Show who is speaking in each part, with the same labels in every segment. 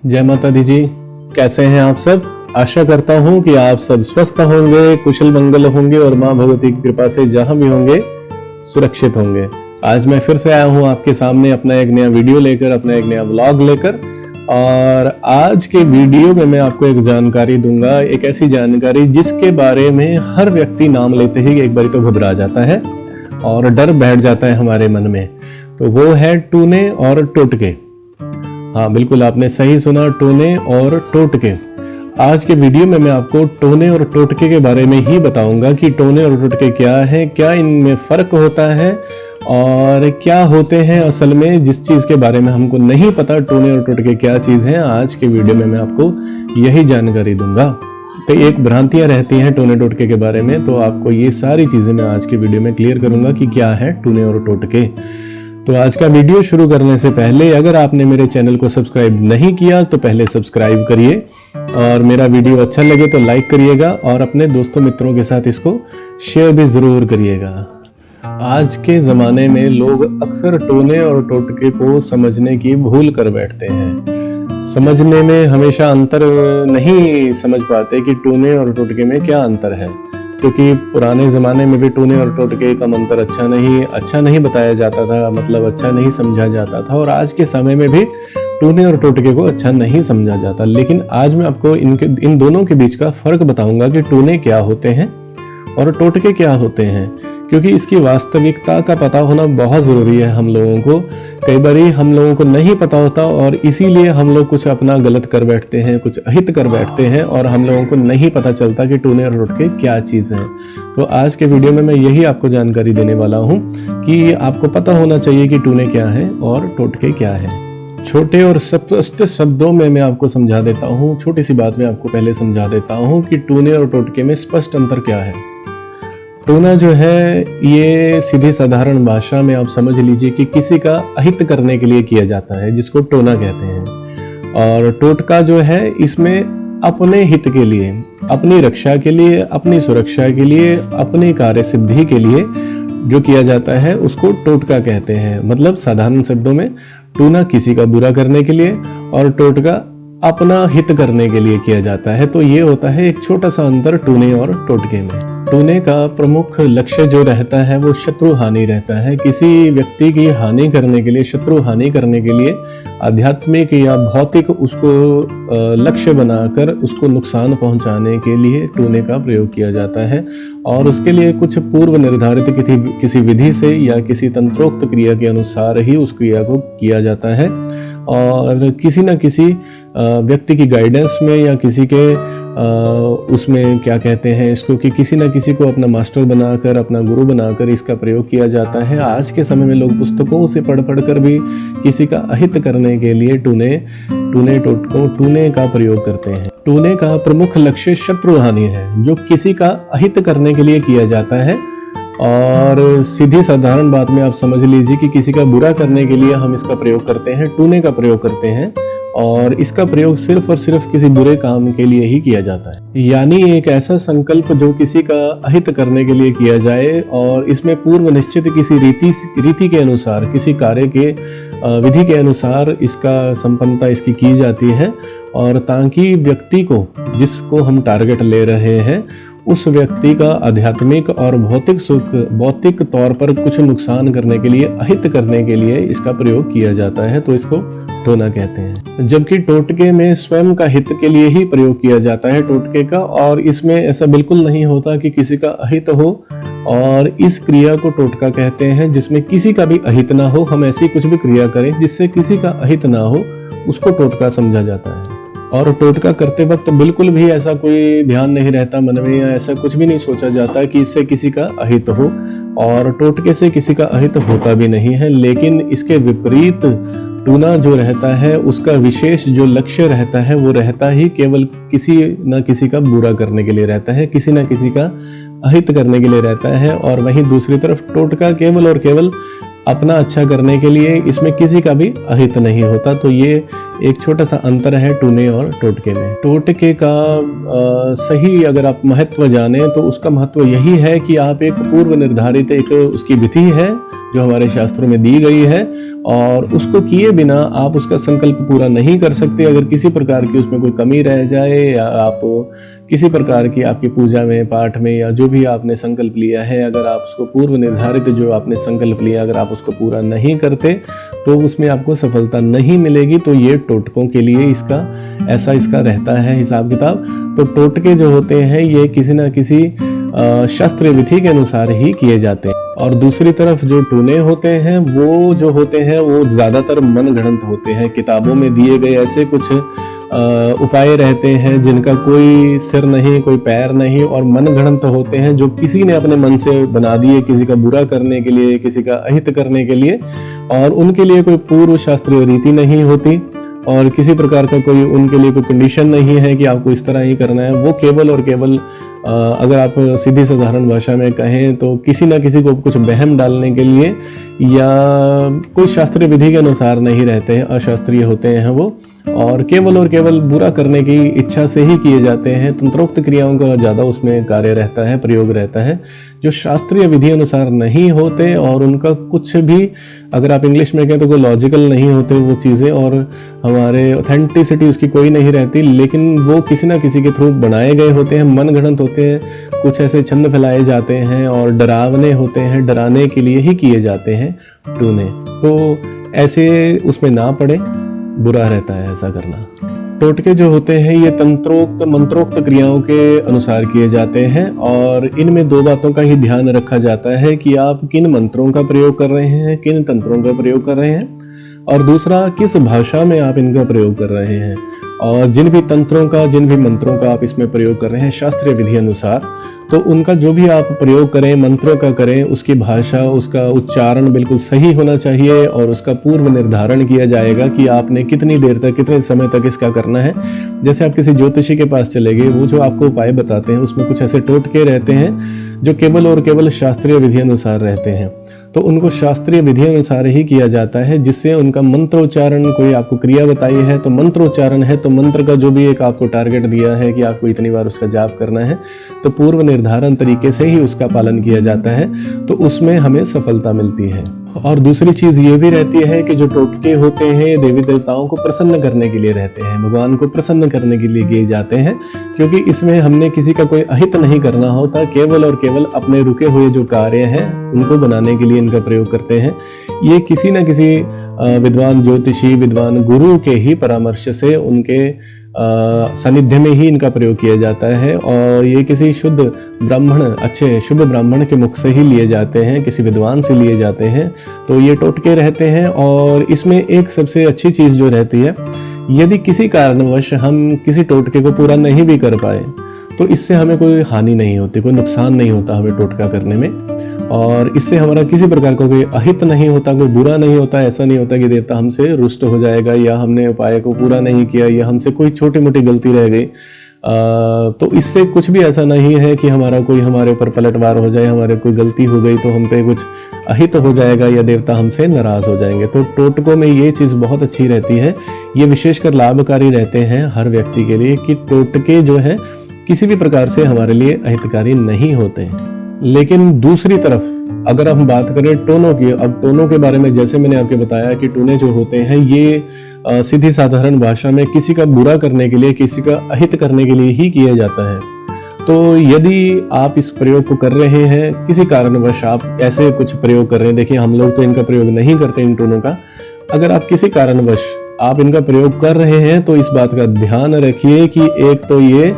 Speaker 1: जय माता दी जी। कैसे हैं आप सब? आशा करता हूं कि आप सब स्वस्थ होंगे, कुशल मंगल होंगे और मां भगवती की कृपा से जहां भी होंगे सुरक्षित होंगे। आज मैं फिर से आया हूं आपके सामने अपना एक नया वीडियो लेकर, अपना एक नया व्लॉग लेकर। और आज के वीडियो में मैं आपको एक जानकारी दूंगा, एक ऐसी जानकारी जिसके बारे में हर व्यक्ति नाम लेते ही एक बारी तो घबरा जाता है और डर बैठ जाता है हमारे मन में। तो वो है टूने और टोटके। हाँ बिल्कुल, आपने सही सुना, टोने और टोटके। आज के वीडियो में मैं आपको टोने और टोटके के बारे में ही बताऊंगा कि टोने और टोटके क्या है, क्या इनमें फर्क होता है और क्या होते हैं असल में। जिस चीज के बारे में हमको नहीं पता टोने और टोटके क्या चीज है, आज के वीडियो में मैं आपको यही जानकारी दूंगा। तो एक भ्रांतियां रहती हैं टोने टोटके के बारे में, तो आपको ये सारी चीजें मैं आज के वीडियो में क्लियर करूंगा कि क्या है टोने और टोटके। तो आज का वीडियो शुरू करने से पहले अगर आपने मेरे चैनल को सब्सक्राइब नहीं किया तो पहले सब्सक्राइब करिए और मेरा वीडियो अच्छा लगे तो लाइक करिएगा और अपने दोस्तों मित्रों के साथ इसको शेयर भी जरूर करिएगा। आज के ज़माने में लोग अक्सर टोने और टोटके को समझने की भूल कर बैठते हैं। समझने में हमेशा अंतर नहीं समझ पाते कि टोने और टोटके में क्या अंतर है, क्योंकि पुराने ज़माने में भी टोने और टोटके का मंत्र अच्छा नहीं बताया जाता था, मतलब अच्छा नहीं समझा जाता था। और आज के समय में भी टोने और टोटके को अच्छा नहीं समझा जाता। लेकिन आज मैं आपको इन दोनों के बीच का फ़र्क बताऊंगा कि टोने क्या होते हैं और टोटके क्या होते हैं, क्योंकि इसकी वास्तविकता का पता होना बहुत ज़रूरी है हम लोगों को। कई बार हम लोगों को नहीं पता होता और इसीलिए हम लोग कुछ अपना गलत कर बैठते हैं, कुछ अहित कर बैठते हैं और हम लोगों को नहीं पता चलता कि टोने और टोटके क्या चीज़ हैं। तो आज के वीडियो में मैं यही आपको जानकारी देने वाला हूँ कि आपको पता होना चाहिए कि टोने क्या है और टोटके क्या है। छोटे और स्पष्ट शब्दों में मैं आपको समझा देता हूँ, छोटी सी बात में आपको पहले समझा देता हूँ कि टोने और टोटके में स्पष्ट अंतर क्या है। टोना जो है ये सीधी साधारण भाषा में आप समझ लीजिए कि किसी का अहित करने के लिए किया जाता है, जिसको टोना कहते हैं। और टोटका जो है इसमें अपने हित के लिए, अपनी रक्षा के लिए, अपनी सुरक्षा के लिए, अपनी कार्य सिद्धि के लिए जो किया जाता है उसको टोटका कहते हैं। मतलब साधारण शब्दों में टोना किसी का बुरा करने के लिए और टोटका अपना हित करने के लिए किया जाता है। तो ये होता है एक छोटा सा अंतर टोने और टोटके में। टोने का प्रमुख लक्ष्य जो रहता है वो शत्रु हानि रहता है। किसी व्यक्ति की हानि करने के लिए, शत्रु हानि करने के लिए आध्यात्मिक या भौतिक उसको लक्ष्य बनाकर उसको नुकसान पहुंचाने के लिए टोने का प्रयोग किया जाता है। और उसके लिए कुछ पूर्व निर्धारित किसी विधि से या किसी तंत्रोक्त क्रिया के अनुसार ही उस क्रिया को किया जाता है। और किसी न किसी व्यक्ति की गाइडेंस में या किसी के उसमें क्या कहते हैं इसको, कि किसी न किसी को अपना मास्टर बनाकर, अपना गुरु बनाकर इसका प्रयोग किया जाता है। आज के समय में लोग पुस्तकों से पढ़ कर भी किसी का अहित करने के लिए टूने का प्रयोग करते हैं। टूने का प्रमुख लक्ष्य शत्रु हानि है, जो किसी का अहित करने के लिए किया जाता है। और सीधी साधारण बात में आप समझ लीजिए कि किसी का बुरा करने के लिए हम इसका प्रयोग करते हैं, टूने का प्रयोग करते हैं। और इसका प्रयोग सिर्फ और सिर्फ किसी बुरे काम के लिए ही किया जाता है। यानी एक ऐसा संकल्प जो किसी का अहित करने के लिए किया जाए और इसमें पूर्व निश्चित किसी रीति के अनुसार, किसी कार्य के विधि के अनुसार इसका संपन्नता इसकी की जाती है। और ताकि व्यक्ति को, जिसको हम टारगेट ले रहे हैं, उस व्यक्ति का आध्यात्मिक और भौतिक सुख, भौतिक तौर पर कुछ नुकसान करने के लिए, अहित करने के लिए इसका प्रयोग किया जाता है। तो इसको टोना कहते हैं। जबकि टोटके में स्वयं का हित के लिए ही प्रयोग किया जाता है टोटके का, और इसमें ऐसा बिल्कुल नहीं होता कि किसी का अहित हो। और इस क्रिया को टोटका कहते हैं जिसमें किसी का भी अहित ना हो। हम ऐसी कुछ भी क्रिया करें जिससे किसी का अहित ना हो, उसको टोटका समझा जाता है। और टोटका करते वक्त बिल्कुल भी ऐसा कोई ध्यान नहीं रहता मन में, या ऐसा कुछ भी नहीं सोचा जाता कि इससे किसी का अहित हो। और टोटके से किसी का अहित होता भी नहीं है। लेकिन इसके विपरीत टूना जो रहता है उसका विशेष जो लक्ष्य रहता है वो रहता ही केवल किसी न किसी का बुरा करने के लिए रहता है, किसी न किसी का अहित करने के लिए रहता है। और वहीं दूसरी तरफ टोटका केवल और केवल अपना अच्छा करने के लिए, इसमें किसी का भी अहित नहीं होता। तो ये एक छोटा सा अंतर है टूने और टोटके में। टोटके का सही अगर आप महत्व जाने तो उसका महत्व यही है कि आप एक पूर्व निर्धारित एक उसकी विधि है जो हमारे शास्त्रों में दी गई है, और उसको किए बिना आप उसका संकल्प पूरा नहीं कर सकते। अगर किसी प्रकार की उसमें कोई कमी रह जाए, या आप किसी प्रकार की आपकी पूजा में, पाठ में, या जो भी आपने संकल्प लिया है, अगर आप उसको पूर्व निर्धारित जो आपने संकल्प लिया अगर आप उसको पूरा नहीं करते तो उसमें आपको सफलता नहीं मिलेगी। तो ये टोटकों के लिए इसका रहता है हिसाब किताब। तो टोटके जो होते हैं ये किसी न किसी शास्त्रीय विधि के अनुसार ही किए जाते हैं। और दूसरी तरफ जो टूने होते हैं वो जो होते हैं वो ज्यादातर मन गढ़ंत होते हैं। किताबों में दिए गए ऐसे कुछ उपाय रहते हैं जिनका कोई सिर नहीं, कोई पैर नहीं, और मन गढ़ंत होते हैं जो किसी ने अपने मन से बना दिए, किसी का बुरा करने के लिए, किसी का अहित करने के लिए, और उनके लिए कोई पूर्व शास्त्रीय रीति नहीं होती और किसी प्रकार का कोई उनके लिए कोई कंडीशन नहीं है कि आपको इस तरह ही करना है। वो केवल और केवल अगर आप सीधी साधारण भाषा में कहें तो किसी ना किसी को कुछ वहम डालने के लिए या कोई शास्त्रीय विधि के अनुसार नहीं रहते हैं, अशास्त्रीय होते हैं वो, और केवल बुरा करने की इच्छा से ही किए जाते हैं। तंत्रोक्त क्रियाओं का ज़्यादा उसमें कार्य रहता है, प्रयोग रहता है, जो शास्त्रीय विधि अनुसार नहीं होते, और उनका कुछ भी अगर आप इंग्लिश में कहें तो कोई लॉजिकल नहीं होते वो चीज़ें, और हमारे ऑथेंटिसिटी उसकी कोई नहीं रहती, लेकिन वो किसी ना किसी के थ्रू बनाए गए होते हैं, मन गढ़ंत होते हैं, कुछ ऐसे छंद फैलाए जाते हैं और डरावने होते हैं, डराने के लिए ही किए जाते हैं टूने। तो ऐसे उसमें ना पड़े, बुरा रहता है ऐसा करना। टोटके जो होते हैं ये तंत्रोक्त मंत्रोक्त क्रियाओं के अनुसार किए जाते हैं, और इनमें दो बातों का ही ध्यान रखा जाता है कि आप किन मंत्रों का प्रयोग कर रहे हैं, किन तंत्रों का प्रयोग कर रहे हैं, और दूसरा किस भाषा में आप इनका प्रयोग कर रहे हैं। और जिन भी तंत्रों का, जिन भी मंत्रों का आप इसमें प्रयोग कर रहे हैं शास्त्रीय विधि अनुसार, तो उनका जो भी आप प्रयोग करें, मंत्रों का करें, उसकी भाषा, उसका उच्चारण बिल्कुल सही होना चाहिए, और उसका पूर्व निर्धारण किया जाएगा कि आपने कितनी देर तक, कितने समय तक इसका करना है। जैसे आप किसी ज्योतिषी के पास चले गए, वो जो आपको उपाय बताते हैं उसमें कुछ ऐसे टोटके रहते हैं जो केवल और केवल शास्त्रीय विधि अनुसार रहते हैं, तो उनको शास्त्रीय विधि अनुसार ही किया जाता है, जिससे उनका मंत्रोच्चारण, कोई आपको क्रिया बताई है तो मंत्रोच्चारण है, तो मंत्र का जो भी एक आपको टारगेट दिया है कि आपको इतनी बार उसका जाप करना है, तो पूर्व निर्धारण तरीके से ही उसका पालन किया जाता है, तो उसमें हमें सफलता मिलती है। और दूसरी चीज ये भी रहती है कि जो टोटके होते हैं देवी देवताओं को प्रसन्न करने के लिए रहते हैं, भगवान को प्रसन्न करने के लिए किए जाते हैं, क्योंकि इसमें हमने किसी का कोई अहित नहीं करना होता, केवल और केवल अपने रुके हुए जो कार्य हैं उनको बनाने के लिए इनका प्रयोग करते हैं। ये किसी न किसी विद्वान ज्योतिषी, विद्वान गुरु के ही परामर्श से, उनके सानिध्य में ही इनका प्रयोग किया जाता है, और ये किसी शुद्ध ब्राह्मण, अच्छे शुभ ब्राह्मण के मुख से ही लिए जाते हैं, किसी विद्वान से लिए जाते हैं। तो ये टोटके रहते हैं, और इसमें एक सबसे अच्छी चीज जो रहती है, यदि किसी कारणवश हम किसी टोटके को पूरा नहीं भी कर पाए तो इससे हमें कोई हानि नहीं होती, कोई नुकसान नहीं होता हमें टोटका करने में, और इससे हमारा किसी प्रकार का कोई अहित नहीं होता, कोई बुरा नहीं होता। ऐसा नहीं होता कि देवता हमसे रुष्ट हो जाएगा, या हमने उपाय को पूरा नहीं किया, या हमसे कोई छोटी मोटी गलती रह गई, तो इससे कुछ भी ऐसा नहीं है कि हमारे ऊपर पलटवार हो जाए, हमारे कोई गलती हो गई तो हम पे कुछ अहित हो जाएगा या देवता हमसे नाराज हो जाएंगे। तो टोटकों में ये चीज़ बहुत अच्छी रहती है, ये विशेषकर लाभकारी रहते हैं हर व्यक्ति के लिए, कि टोटके जो है किसी भी प्रकार से हमारे लिए अहितकारी नहीं होते हैं। लेकिन दूसरी तरफ अगर हम बात करें टोनों की, अब टोनों के बारे में जैसे मैंने आपको बताया कि टोने जो होते हैं ये सीधी साधारण भाषा में किसी का बुरा करने के लिए, किसी का अहित करने के लिए ही किया जाता है। तो यदि आप इस प्रयोग को कर रहे हैं, किसी कारणवश आप ऐसे कुछ प्रयोग कर रहे हैं, देखिए हम लोग तो इनका प्रयोग नहीं करते इन टोनों का, अगर आप किसी कारणवश आप इनका प्रयोग कर रहे हैं तो इस बात का ध्यान रखिए कि एक तो ये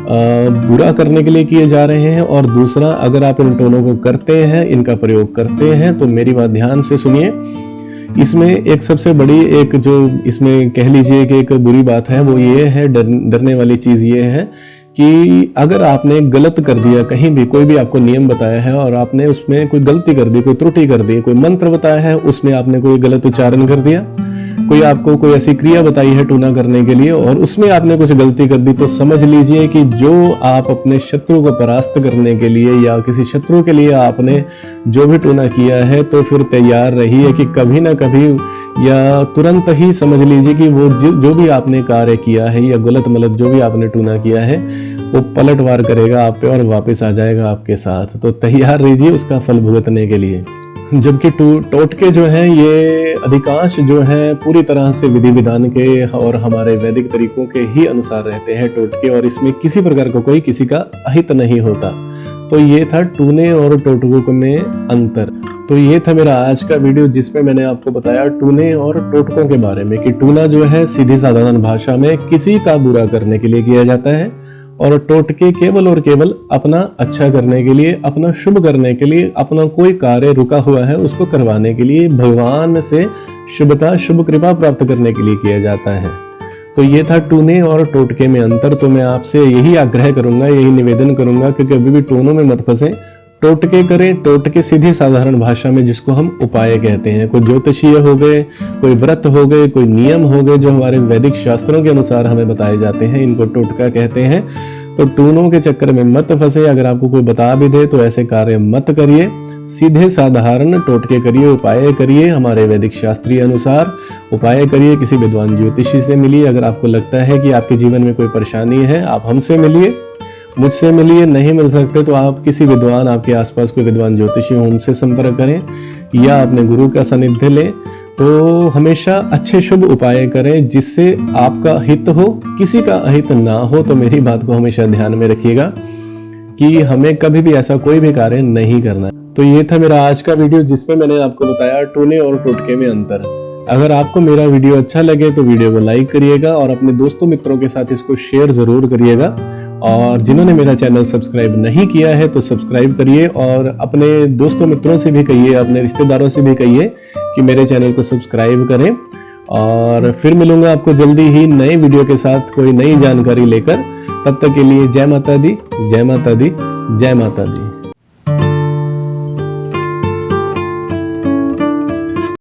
Speaker 1: बुरा करने के लिए किए जा रहे हैं, और दूसरा अगर आप इन टोनों को करते हैं, इनका प्रयोग करते हैं, तो मेरी बात ध्यान से सुनिए। इसमें एक सबसे बड़ी एक जो इसमें कह लीजिए कि एक बुरी बात है वो ये है, डरने वाली चीज ये है कि अगर आपने गलत कर दिया कहीं भी, कोई भी आपको नियम बताया है और आपने उसमें कोई गलती कर दी, कोई त्रुटि कर दी, कोई मंत्र बताया है उसमें आपने कोई गलत उच्चारण कर दिया, कोई आपको कोई ऐसी क्रिया बताई है टूना करने के लिए और उसमें आपने कुछ गलती कर दी, तो समझ लीजिए कि जो आप अपने शत्रु को परास्त करने के लिए या किसी शत्रु के लिए आपने जो भी टूना किया है, तो फिर तैयार रहिए कि कभी ना कभी या तुरंत ही समझ लीजिए कि वो जो भी आपने कार्य किया है या गलत मलत जो भी आपने टूना किया है वो पलटवार करेगा आप पे और वापस आ जाएगा आपके साथ। तो तैयार रहिए उसका फल भुगतने के लिए। जबकि टोटके जो हैं ये अधिकांश जो हैं पूरी तरह से विधि विधान के और हमारे वैदिक तरीकों के ही अनुसार रहते हैं टोटके, और इसमें किसी प्रकार का कोई किसी का अहित नहीं होता। तो ये था टूने और टोटकों में अंतर। तो ये था मेरा आज का वीडियो जिसमें मैंने आपको बताया टूने और टोटकों के बारे में कि टूना जो है सीधी साधारण भाषा में किसी का बुरा करने के लिए किया जाता है, और टोटके केवल और केवल अपना अच्छा करने के लिए, अपना शुभ करने के लिए, अपना कोई कार्य रुका हुआ है उसको करवाने के लिए, भगवान से शुभता शुभ कृपा प्राप्त करने के लिए किया जाता है। तो ये था टूने और टोटके में अंतर। तो मैं आपसे यही आग्रह करूंगा, यही निवेदन करूंगा कि कभी भी टोनों में मत फंसे, टोटके करें। टोटके सीधी साधारण भाषा में जिसको हम उपाय कहते हैं, कोई ज्योतिषीय हो गए, कोई व्रत हो गए, कोई नियम हो गए जो हमारे वैदिक शास्त्रों के अनुसार हमें बताए जाते हैं, इनको टोटका कहते हैं। तो टूनों के चक्कर में मत फंसे। अगर आपको कोई बता भी दे तो ऐसे कार्य मत करिए, सीधे साधारण टोटके करिए, उपाय करिए, हमारे वैदिक शास्त्रीय अनुसार उपाय करिए। किसी विद्वान ज्योतिषी से मिलिए। अगर आपको लगता है कि आपके जीवन में कोई परेशानी है, आप हमसे मिलिए, मुझसे मिलिए। नहीं मिल सकते तो आप किसी विद्वान, आपके आसपास कोई विद्वान ज्योतिषी हो उनसे संपर्क करें, या अपने गुरु का सानिध्य लें। तो हमेशा अच्छे शुभ उपाय करें जिससे आपका हित हो, किसी का अहित ना हो। तो मेरी बात को हमेशा ध्यान में रखिएगा कि हमें कभी भी ऐसा कोई भी कार्य नहीं करना। तो ये था मेरा आज का वीडियो जिसमें मैंने आपको बताया टूने और टोटके में अंतर। अगर आपको मेरा वीडियो अच्छा लगे तो वीडियो को लाइक करिएगा और अपने दोस्तों मित्रों के साथ इसको शेयर जरूर करिएगा। और जिन्होंने मेरा चैनल सब्सक्राइब नहीं किया है तो सब्सक्राइब करिए, और अपने दोस्तों मित्रों से भी कहिए, अपने रिश्तेदारों से भी कहिए कि मेरे चैनल को सब्सक्राइब करें। और फिर मिलूंगा आपको जल्दी ही नए वीडियो के साथ कोई नई जानकारी लेकर। तब तक के लिए जय माता दी, जय माता दी, जय माता दी।